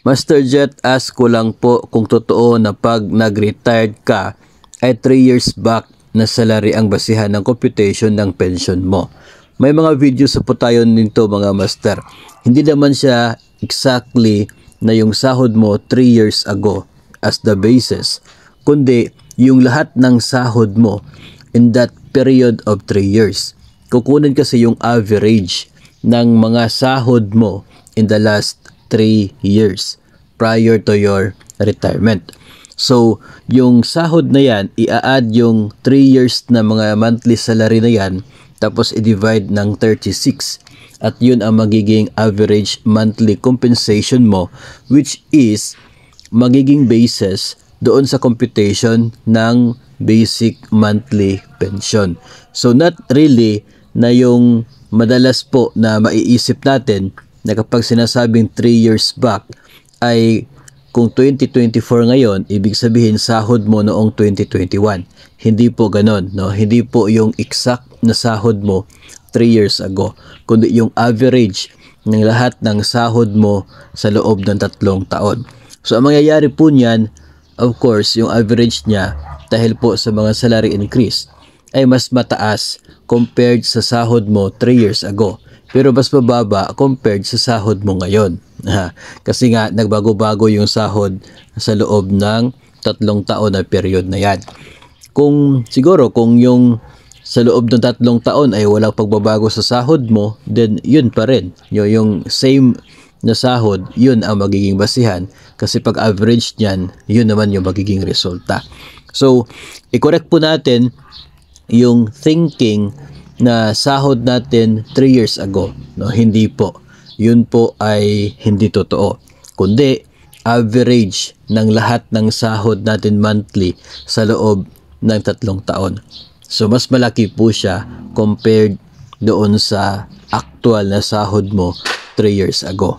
Master Jet, ask ko lang po kung totoo na pag nag-retired ka ay 3 years back na salary ang basihan ng computation ng pension mo. May mga videos po tayo nito mga master. Hindi naman siya exactly na yung sahod mo 3 years ago as the basis, kundi yung lahat ng sahod mo in that period of 3 years. Kukunin kasi yung average ng mga sahod mo in the last 3 years prior to your retirement. So, yung sahod na yan, i-add yung 3 years na mga monthly salary na yan, tapos i-divide ng 36. At yun ang magiging average monthly compensation mo, which is magiging basis doon sa computation ng basic monthly pension. So, not really na yung madalas po na maiisip natin na kapag sinasabing 3 years back ay kung 2024 ngayon, ibig sabihin sahod mo noong 2021. Hindi po ganon, no? Hindi po yung exact na sahod mo 3 years ago, kundi yung average ng lahat ng sahod mo sa loob ng 3 taon. So, ang mangyayari po niyan, of course, yung average niya dahil po sa mga salary increase ay mas mataas compared sa sahod mo 3 years ago. Pero mas mababa compared sa sahod mo ngayon. Kasi nga nagbago-bago yung sahod sa loob ng 3 taon na period na yan. Kung siguro kung yung sa loob ng 3 taon ay walang pagbabago sa sahod mo, then yun pa rin. Yung same na sahod, yun ang magiging basihan. Kasi pag average niyan, yun naman yung magiging resulta. So, i-correct po natin yung thinking na sahod natin 3 years ago. No, hindi po. Yun po ay hindi totoo. Kundi, average ng lahat ng sahod natin monthly sa loob ng 3 taon. So, mas malaki po siya compared doon sa actual na sahod mo 3 years ago.